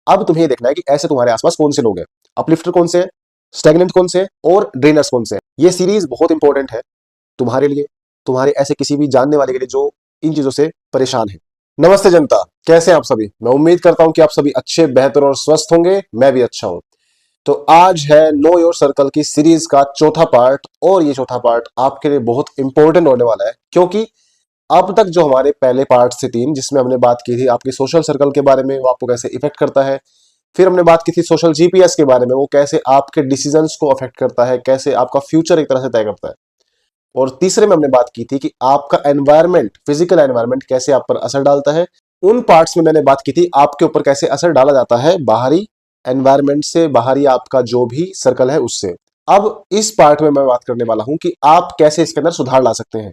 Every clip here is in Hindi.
अब तुम्हें ये देखना है कि ऐसे तुम्हारे आसपास कौन से लोग हैं, अपलिफ्टर कौन से हैं, स्टेगनेंट कौन से हैं और ड्रेनर्स कौन से हैं। ये सीरीज बहुत इंपॉर्टेंट है तुम्हारे लिए, तुम्हारे ऐसे किसी भी जानने वाले के लिए जो इन चीजों से परेशान है। नमस्ते जनता, कैसे हैं आप सभी। मैं उम्मीद करता हूं कि आप सभी अच्छे, बेहतर और स्वस्थ होंगे। मैं भी अच्छा हूं। तो आज है नो योर सर्कल की सीरीज का चौथा पार्ट, और ये चौथा पार्ट आपके लिए बहुत इंपॉर्टेंट होने वाला है, क्योंकि अब तक जो हमारे पहले पार्ट से तीन, जिसमें हमने बात की थी आपके सोशल सर्कल के बारे में, वो आपको कैसे इफेक्ट करता है। फिर हमने बात की थी सोशल जीपीएस के बारे में, वो कैसे आपके डिसीजंस को अफेक्ट करता है, कैसे आपका फ्यूचर एक तरह से तय करता है। और तीसरे में हमने बात की थी कि आपका एनवायरनमेंट, फिजिकल एनवायरनमेंट कैसे आप पर असर डालता है। उन पार्ट्स में मैंने बात की थी आपके ऊपर कैसे असर डाला जाता है बाहरी एनवायरनमेंट से, बाहरी आपका जो भी सर्कल है उससे। अब इस पार्ट में मैं बात करने वाला हूं कि आप कैसे इसके अंदर सुधार ला सकते हैं।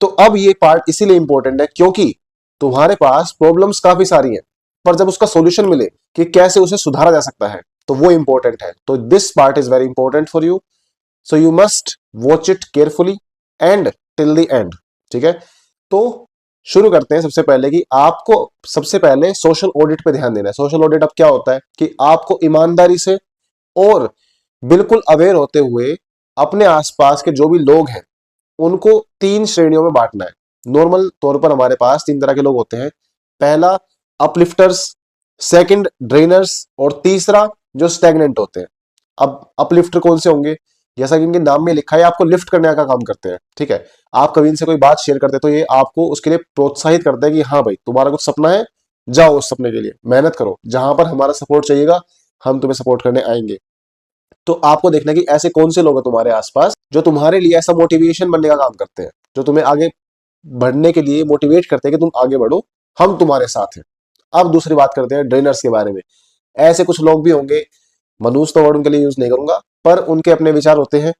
तो अब ये पार्ट इसीलिए इंपॉर्टेंट है क्योंकि तुम्हारे पास प्रॉब्लम्स काफी सारी हैं, पर जब उसका सॉल्यूशन मिले कि कैसे उसे सुधारा जा सकता है, तो वो इंपॉर्टेंट है। तो this part is very important for you, so you must watch it carefully and till the end. ठीक है, तो शुरू करते हैं। सबसे पहले कि आपको सबसे पहले सोशल ऑडिट पे ध्यान देना है। सोशल ऑडिट अब क्या होता है कि आपको ईमानदारी से और बिल्कुल अवेयर होते हुए अपने आसपास के जो भी लोग हैं उनको तीन श्रेणियों में बांटना है। नॉर्मल तौर पर हमारे पास तीन तरह के लोग होते हैं। पहला अपलिफ्टर्स, सेकंड ड्रेनर्स, और तीसरा जो स्टैग्नेंट होते हैं। अब अपलिफ्टर कौन से होंगे, जैसा कि इनके नाम में लिखा है, आपको लिफ्ट करने का काम करते हैं। ठीक है, आप कभी इनसे कोई बात शेयर करते हैं तो ये आपको उसके लिए प्रोत्साहित करते हैं कि हाँ भाई, तुम्हारा कुछ सपना है, जाओ उस सपने के लिए मेहनत करो, जहां पर हमारा सपोर्ट चाहिएगा हम तुम्हें सपोर्ट करने आएंगे। तो आपको देखना है कि ऐसे कौन से लोग हैं तुम्हारे आसपास जो तुम्हारे लिए ऐसा मोटिवेशन बनने का काम करते हैं, जो तुम्हें आगे बढ़ने के लिए मोटिवेट करते हैं कि तुम आगे बढ़ो, हम तुम्हारे साथ हैं। अब दूसरी बात करते हैं ड्रेनर्स के बारे में। ऐसे कुछ लोग भी होंगे, मनुष्य तो वर्ड उनके लिए यूज नहीं करूंगा, पर उनके अपने विचार होते हैं,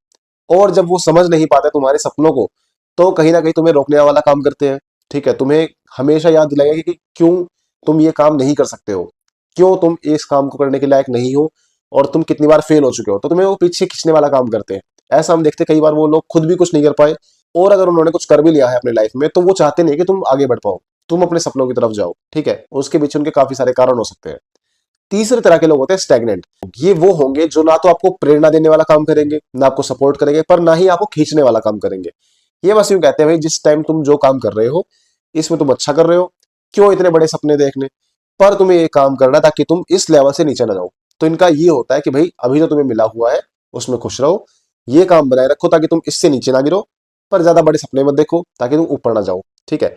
और जब वो समझ नहीं पाते तुम्हारे सपनों को, तो कहीं ना कहीं तुम्हें रोकने वाला काम करते हैं। ठीक है, तुम्हें हमेशा याद दिलाएंगे कि क्यों तुम ये काम नहीं कर सकते हो, क्यों तुम इस काम को करने के लायक नहीं हो, और तुम कितनी बार फेल हो चुके हो, तो तुम्हें वो पीछे खींचने वाला काम करते हैं। ऐसा हम देखते हैं कई बार वो लोग खुद भी कुछ नहीं कर पाए, और अगर उन्होंने कुछ कर भी लिया है अपने लाइफ में, तो वो चाहते नहीं कि तुम आगे बढ़ पाओ, तुम अपने सपनों की तरफ जाओ। ठीक है, उसके पीछे उनके काफी सारे कारण हो सकते हैं। तीसरे तरह के लोग होते हैं स्टैग्नेंट। ये वो होंगे जो ना तो आपको प्रेरणा देने वाला काम करेंगे, ना आपको सपोर्ट करेंगे, पर ना ही आपको खींचने वाला काम करेंगे। ये बस यूं कहते हैं भाई, जिस टाइम तुम जो काम कर रहे हो इसमें तुम अच्छा कर रहे हो, क्यों इतने बड़े सपने देखने, पर तुम्हें ये काम करना है ताकि तुम इस लेवल से नीचे ना जाओ। तो इनका ये होता है कि भाई अभी जो तुम्हें मिला हुआ है उसमें खुश रहो, ये काम बनाए रखो ताकि तुम इससे नीचे ना गिरो, पर ज्यादा बड़े सपने मत देखो ताकि तुम ऊपर ना जाओ। ठीक है,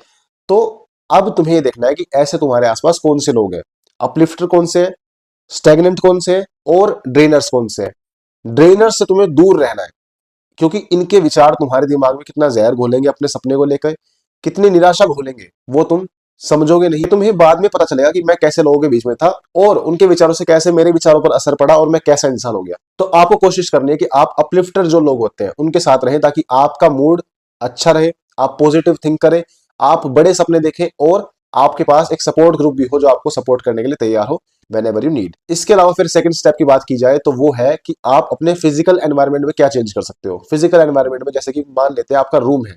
तो अब तुम्हें ये देखना है कि ऐसे तुम्हारे आसपास कौन से लोग हैं, अपलिफ्टर कौन से हैं, स्टेगनेंट कौन से हैं, और ड्रेनर्स कौन से हैं। ड्रेनर्स से तुम्हें दूर रहना है, क्योंकि इनके विचार तुम्हारे दिमाग में कितना जहर घोलेंगे अपने सपने को लेकर, कितनी निराशा घोलेंगे, वो तुम समझोगे नहीं। तुम्हें बाद में पता चलेगा कि मैं कैसे लोगों के बीच में था, और उनके विचारों से कैसे मेरे विचारों पर असर पड़ा, और मैं कैसा इंसान हो गया। तो आपको कोशिश करनी है कि आप अपलिफ्टर जो लोग होते हैं उनके साथ रहें, ताकि आपका मूड अच्छा रहे, आप पॉजिटिव थिंक करें, आप बड़े सपने देखें, और आपके पास एक सपोर्ट ग्रुप भी हो जो आपको सपोर्ट करने के लिए तैयार हो whenever you need। इसके अलावा फिर सेकंड स्टेप की बात की जाए तो वो है कि आप अपने फिजिकल एनवायरनमेंट में क्या चेंज कर सकते हो। फिजिकल एनवायरनमेंट में जैसे कि मान लेते हैं आपका रूम है,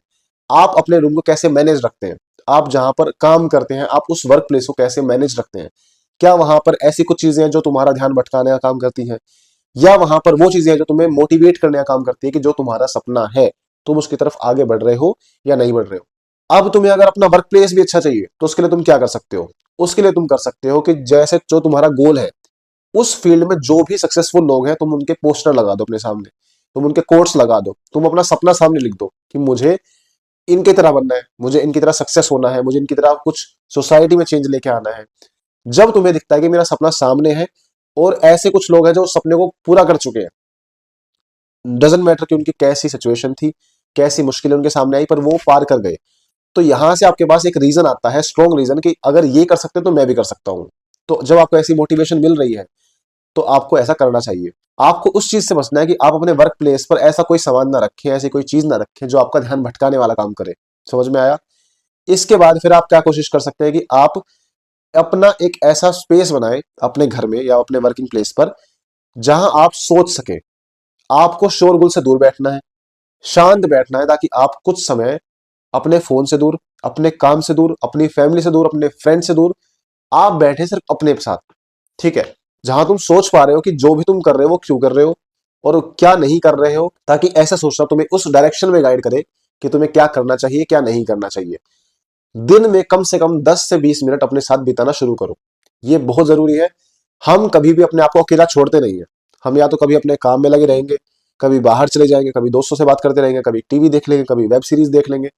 आप अपने रूम को कैसे मैनेज रखते हैं, आप जहां पर काम करते हैं आप उस वर्क प्लेस को कैसे मैनेज रखते हैं। क्या वहां पर ऐसी कुछ चीजें हैं जो तुम्हारा ध्यान भटकाने का काम करती हैं, या वहां पर वो चीजें हैं जो तुम्हें मोटिवेट करने का काम करती है कि जो तुम्हारा सपना है तुम उसकी तरफ आगे बढ़ रहे हो या नहीं बढ़ रहे हो। अब तुम्हें अगर अपना वर्क प्लेस भी अच्छा चाहिए तो उसके लिए तुम क्या कर सकते हो, उसके लिए तुम कर सकते हो कि जैसे जो तुम्हारा गोल है उस फील्ड में जो भी सक्सेसफुल लोग हैं तुम उनके पोस्टर लगा दो अपने सामने, तुम उनके कोट्स लगा दो, तुम अपना सपना सामने लिख दो कि मुझे इनकी तरह बनना है, मुझे इनकी तरह सक्सेस होना है, मुझे इनकी तरह कुछ सोसाइटी में चेंज लेके आना है। जब तुम्हें दिखता है कि मेरा सपना सामने है और ऐसे कुछ लोग हैं जो उस सपने को पूरा कर चुके हैं, डजेंट मैटर कि उनकी कैसी सिचुएशन थी, कैसी मुश्किलें उनके सामने आई, पर वो पार कर गए, तो यहां से आपके पास एक रीजन आता है, स्ट्रॉन्ग रीजन, कि अगर ये कर सकते तो मैं भी कर सकता हूं। तो जब आपको ऐसी मोटिवेशन मिल रही है तो आपको ऐसा करना चाहिए। आपको उस चीज से बचना है कि आप अपने वर्क प्लेस पर ऐसा कोई सामान ना रखें, ऐसी कोई चीज ना रखें जो आपका ध्यान भटकाने वाला काम करे। समझ में आया। इसके बाद फिर आप क्या कोशिश कर सकते हैं कि आप अपना एक ऐसा स्पेस बनाएं अपने घर में या अपने वर्किंग प्लेस पर जहां आप सोच सके। आपको शोरगुल से दूर बैठना है, शांत बैठना है, ताकि आप कुछ समय अपने फोन से दूर, अपने काम से दूर, अपनी फैमिली से दूर, अपने फ्रेंड से दूर, आप बैठे सिर्फ अपने साथ। ठीक है, जहां तुम सोच पा रहे हो कि जो भी तुम कर रहे हो वो क्यों कर रहे हो और क्या नहीं कर रहे हो, ताकि ऐसा सोचना तुम्हें उस डायरेक्शन में गाइड करे कि तुम्हें क्या करना चाहिए क्या नहीं करना चाहिए। दिन में कम से कम 10 से 20 मिनट अपने साथ बिताना शुरू करो, ये बहुत जरूरी है। हम कभी भी अपने आप को अकेला छोड़ते नहीं है। हम या तो कभी अपने काम में लगे रहेंगे, कभी बाहर चले जाएंगे, कभी दोस्तों से बात करते रहेंगे, कभी टीवी देख लेंगे, कभी वेब सीरीज देख लेंगे।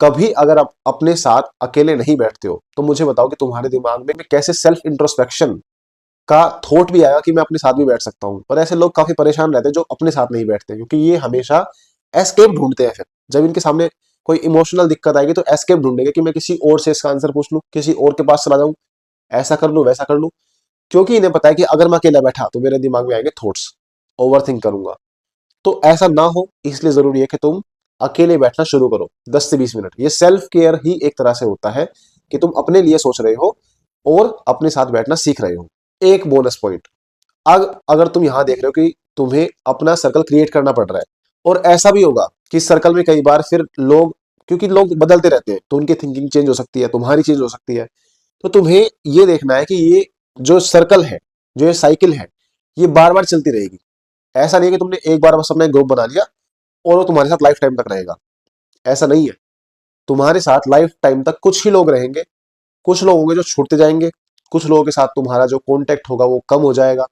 कभी अगर आप अपने साथ अकेले नहीं बैठते हो तो मुझे बताओ कि तुम्हारे दिमाग में कैसे सेल्फ इंट्रोस्पेक्शन का थॉट भी आएगा कि मैं अपने साथ भी बैठ सकता हूं। पर ऐसे लोग काफी परेशान रहते हैं जो अपने साथ नहीं बैठते, क्योंकि ये हमेशा एस्केप ढूंढते हैं। फिर जब इनके सामने कोई इमोशनल दिक्कत आएगी तो एस्केप ढूंढेंगे कि मैं किसी और से इसका आंसर पूछ लूं, किसी और के पास चला जाऊं, ऐसा कर लूं वैसा कर लूं। क्योंकि इन्हें पता है कि अगर मैं अकेला बैठा तो मेरे दिमाग में आएंगे थॉट्स, ओवर थिंक करूंगा। तो ऐसा ना हो इसलिए जरूरी है कि तुम अकेले बैठना शुरू करो 10 से 20 मिनट। ये सेल्फ केयर ही एक तरह से होता है कि तुम अपने लिए सोच रहे हो और अपने साथ बैठना सीख रहे हो। एक बोनस पॉइंट, अगर तुम यहां देख रहे हो कि तुम्हें अपना सर्कल क्रिएट करना पड़ रहा है, और ऐसा भी होगा कि सर्कल में कई बार फिर लोग, क्योंकि लोग बदलते रहते हैं तो उनकी थिंकिंग चेंज हो सकती है, तुम्हारी चेंज हो सकती है। तो तुम्हें ये देखना है कि ये जो सर्कल है, जो ये साइकिल है, ये बार बार चलती रहेगी। ऐसा नहीं है कि तुमने एक बार बस अपना एक ग्रुप बना लिया और वो तुम्हारे साथ लाइफ टाइम तक रहेगा। ऐसा नहीं है। तुम्हारे साथ लाइफ टाइम तक कुछ ही लोग रहेंगे, कुछ लोग होंगे जो छूटते जाएंगे, कुछ लोगों के साथ तुम्हारा जो कॉन्टेक्ट होगा वो कम हो जाएगा,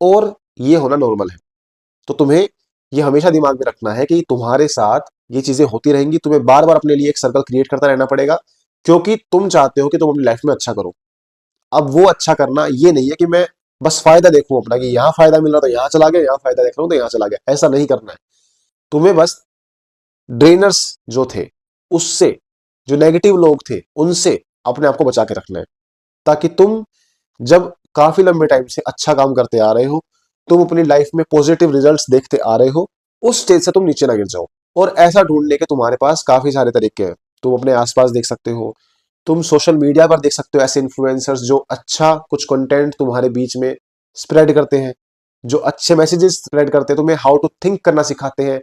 और ये होना नॉर्मल है। तो तुम्हें ये हमेशा दिमाग में रखना है कि तुम्हारे साथ ये चीजें होती रहेंगी। तुम्हें बार बार अपने लिए एक सर्कल क्रिएट करता रहना पड़ेगा, क्योंकि तुम चाहते हो कि तुम अपनी लाइफ में अच्छा करो। अब वो अच्छा करना ये नहीं है कि मैं बस फायदा देखूं अपना, कि यहाँ फायदा मिल रहा था यहाँ चला गया, यहाँ फायदा देख रहा हूं तो यहाँ चला गया। ऐसा नहीं करना है। तुम्हें बस ड्रेनर्स जो थे उससे, जो नेगेटिव लोग थे उनसे अपने आप को बचा के रखना है, ताकि तुम जब काफी लंबे टाइम से अच्छा काम करते आ रहे हो, तुम अपनी लाइफ में पॉजिटिव रिजल्ट्स देखते आ रहे हो, उस स्टेज से तुम नीचे ना गिर जाओ। और ऐसा ढूंढने के तुम्हारे पास काफी सारे तरीके हैं। तुम अपने आसपास देख सकते हो, तुम सोशल मीडिया पर देख सकते हो ऐसे इन्फ्लुएंसर्स जो अच्छा कुछ कंटेंट तुम्हारे बीच में स्प्रेड करते हैं, जो अच्छे मैसेजेस स्प्रेड करते हैं, तुम्हें हाउ टू थिंक करना सिखाते हैं,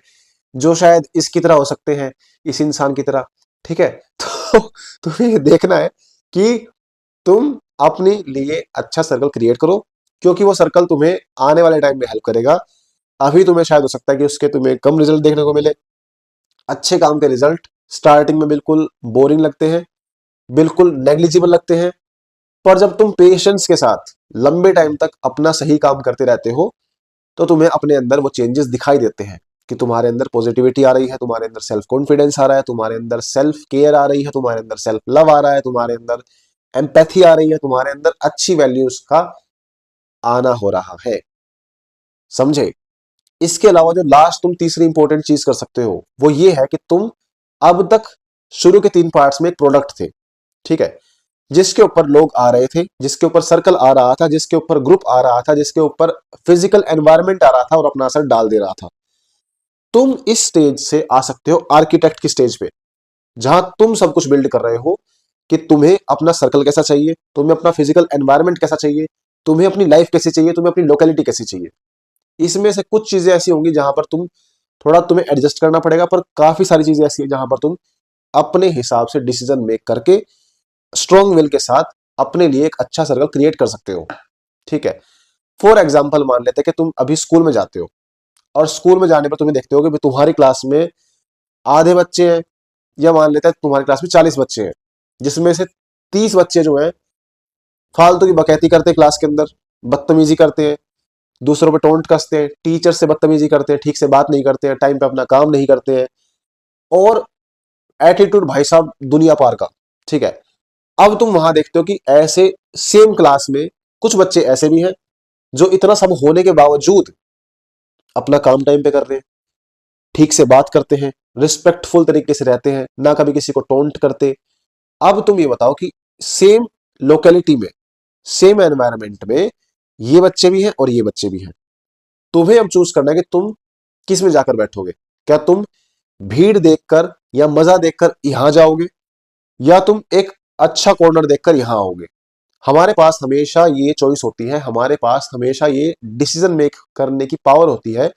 जो शायद इसकी तरह हो सकते हैं, इस इंसान की तरह। ठीक है तो तुम्हें ये देखना है कि तुम अपने लिए अच्छा सर्कल क्रिएट करो, क्योंकि वो सर्कल तुम्हें आने वाले टाइम में हेल्प करेगा। अभी तुम्हें शायद हो सकता है कि उसके तुम्हें कम रिजल्ट देखने को मिले। अच्छे काम के रिजल्ट स्टार्टिंग में बिल्कुल बोरिंग लगते हैं, बिल्कुल नेग्लिजिबल लगते हैं, पर जब तुम पेशेंस के साथ लंबे टाइम तक अपना सही काम करते रहते हो तो तुम्हें अपने अंदर वो चेंजेस दिखाई देते हैं, कि तुम्हारे अंदर पॉजिटिविटी आ रही है, तुम्हारे अंदर सेल्फ कॉन्फिडेंस आ रहा है, तुम्हारे अंदर सेल्फ केयर आ रही है, तुम्हारे अंदर सेल्फ लव आ रहा है, तुम्हारे अंदर एम्पैथी आ रही है, तुम्हारे अंदर अच्छी वैल्यूज का आना हो रहा है। समझे? इसके अलावा जो लास्ट तुम तीसरी इंपॉर्टेंट चीज कर सकते हो वो ये है कि तुम अब तक शुरू के 3 पार्ट्स में एक प्रोडक्ट थे, ठीक है, जिसके ऊपर लोग आ रहे थे, जिसके ऊपर सर्कल आ रहा था, जिसके ऊपर ग्रुप आ रहा था, जिसके ऊपर फिजिकल एनवायरनमेंट आ रहा था और अपना असर डाल दे रहा था। तुम इस स्टेज से आ सकते हो आर्किटेक्ट की स्टेज पे, जहां तुम सब कुछ बिल्ड कर रहे हो कि तुम्हें अपना सर्कल कैसा चाहिए, तुम्हें अपना फिजिकल एनवायरनमेंट कैसा चाहिए, तुम्हें अपनी लाइफ कैसी चाहिए, तुम्हें अपनी लोकेलिटी कैसी चाहिए। इसमें से कुछ चीजें ऐसी होंगी जहां पर तुम्हें एडजस्ट करना पड़ेगा, पर काफी सारी चीजें ऐसी है जहां पर तुम अपने हिसाब से डिसीजन मेक करके स्ट्रॉन्ग विल के साथ अपने लिए एक अच्छा सर्कल क्रिएट कर सकते हो। ठीक है, फॉर एग्जाम्पल मान लेते हैं कि तुम अभी स्कूल में जाते हो, और स्कूल में जाने पर तुम्हें देखते हो कि तुम्हारी क्लास में आधे बच्चे हैं, या मान लेते हैं तुम्हारी क्लास में 40 बच्चे हैं, जिसमें से 30 बच्चे जो हैं फालतू की बकैती करते हैं, क्लास के अंदर बदतमीजी करते हैं, दूसरों पे टोंट कसते हैं, टीचर से बदतमीजी करते हैं, ठीक से बात नहीं करते हैं, टाइम पे अपना काम नहीं करते हैं, और एटीट्यूड भाई साहब दुनिया पार का। ठीक है, अब तुम वहां देखते हो कि ऐसे सेम क्लास में कुछ बच्चे ऐसे भी हैं जो इतना सब होने के बावजूद अपना काम टाइम पे कर रहे हैं, ठीक से बात करते हैं, रिस्पेक्टफुल तरीके से रहते हैं, ना कभी किसी को टोंट करते। अब तुम ये बताओ कि सेम लोकेलिटी में, सेम एनवायरनमेंट में ये बच्चे भी हैं और ये बच्चे भी हैं। तुम्हें अब चूज करना है कि तुम किस में जाकर बैठोगे। क्या तुम भीड़ देखकर या मजा देखकर यहां जाओगे, या तुम एक अच्छा कॉर्नर देखकर यहां आओगे। हमारे पास हमेशा ये चॉइस होती है, हमारे पास हमेशा ये डिसीजन मेक करने की पावर होती है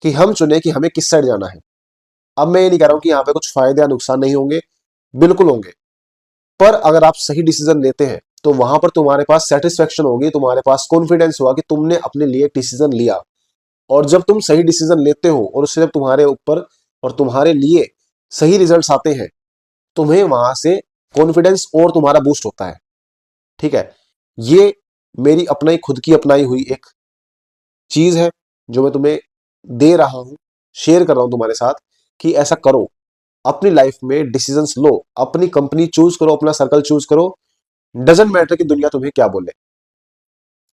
कि हम चुने कि हमें किस साइड जाना है। अब मैं ये नहीं कह रहा हूं कि यहाँ पे कुछ फायदे या नुकसान नहीं होंगे, बिल्कुल होंगे, पर अगर आप सही डिसीजन लेते हैं तो वहां पर तुम्हारे पास सेटिस्फेक्शन होगी, तुम्हारे पास कॉन्फिडेंस होगा कि तुमने अपने लिए डिसीजन लिया। और जब तुम सही डिसीजन लेते हो और उससे जब तुम्हारे ऊपर और तुम्हारे लिए सही रिजल्ट्स आते हैं, तुम्हें वहां से कॉन्फिडेंस और तुम्हारा बूस्ट होता है। ठीक है, ये मेरी अपना खुद की अपनाई हुई एक चीज है जो मैं तुम्हें दे रहा हूं, शेयर कर रहा हूं तुम्हारे साथ कि ऐसा करो। अपनी लाइफ में डिसीजंस लो, अपनी कंपनी चूज करो, अपना सर्कल चूज करो। डजंट मैटर कि दुनिया तुम्हें क्या बोले,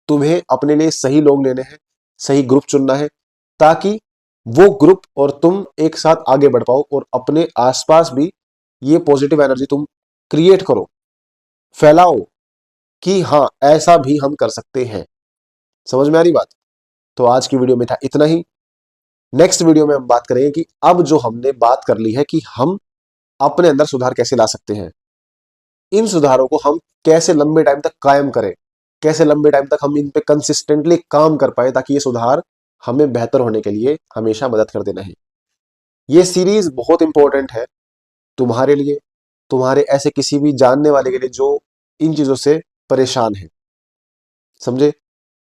तुम्हें अपने लिए सही लोग लेने हैं, सही ग्रुप चुनना है, ताकि वो ग्रुप और तुम एक साथ आगे बढ़ पाओ और अपने आसपास भी ये पॉजिटिव एनर्जी तुम क्रिएट करो, फैलाओ कि हाँ ऐसा भी हम कर सकते हैं। समझ में आ रही बात? तो आज की वीडियो में था इतना ही। नेक्स्ट वीडियो में हम बात करेंगे कि अब जो हमने बात कर ली है कि हम अपने अंदर सुधार कैसे ला सकते हैं, इन सुधारों को हम कैसे लंबे टाइम तक कायम करें, कैसे लंबे टाइम तक हम इन पे कंसिस्टेंटली काम कर पाए, ताकि ये सुधार हमें बेहतर होने के लिए हमेशा मदद कर देना है। ये सीरीज बहुत इंपॉर्टेंट है तुम्हारे लिए, तुम्हारे ऐसे किसी भी जानने वाले के लिए जो इन चीजों से परेशान है। समझे?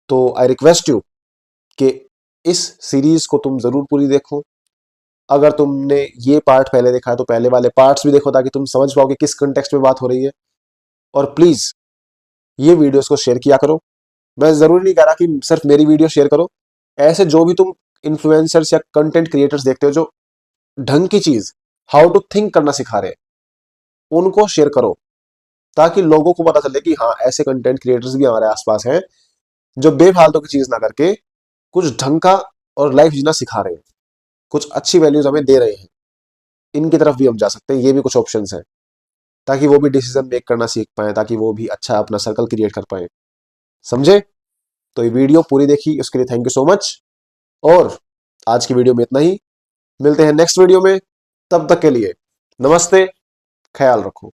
तो आई रिक्वेस्ट यू कि इस सीरीज को तुम जरूर पूरी देखो। अगर तुमने ये पार्ट पहले देखा है तो पहले वाले पार्ट्स भी देखो, ताकि तुम समझ पाओ कि किस कंटेक्स्ट में बात हो रही है। और प्लीज ये वीडियोस को शेयर किया करो। मैं जरूरी नहीं कह रहा कि सिर्फ मेरी वीडियो शेयर करो, ऐसे जो भी तुम इन्फ्लुएंसर्स या कंटेंट क्रिएटर्स देखते हो जो ढंग की चीज, हाउ टू थिंक करना सिखा रहे हैं, उनको शेयर करो, ताकि लोगों को पता चले कि हाँ ऐसे कंटेंट क्रिएटर्स भी हमारे आसपास हैं जो बेफालतू की चीज ना करके कुछ ढंग का और लाइफ जीना सिखा रहे हैं, कुछ अच्छी वैल्यूज हमें दे रहे हैं। इनकी तरफ भी हम जा सकते हैं, ये भी कुछ ऑप्शंस हैं, ताकि वो भी डिसीजन मेक करना सीख पाए, ताकि वो भी अच्छा अपना सर्कल क्रिएट कर पाए। समझे? तो ये वीडियो पूरी देखी उसके लिए थैंक यू सो मच। और आज की वीडियो में इतना ही, मिलते हैं नेक्स्ट वीडियो में। तब तक के लिए नमस्ते, ख्याल रखो।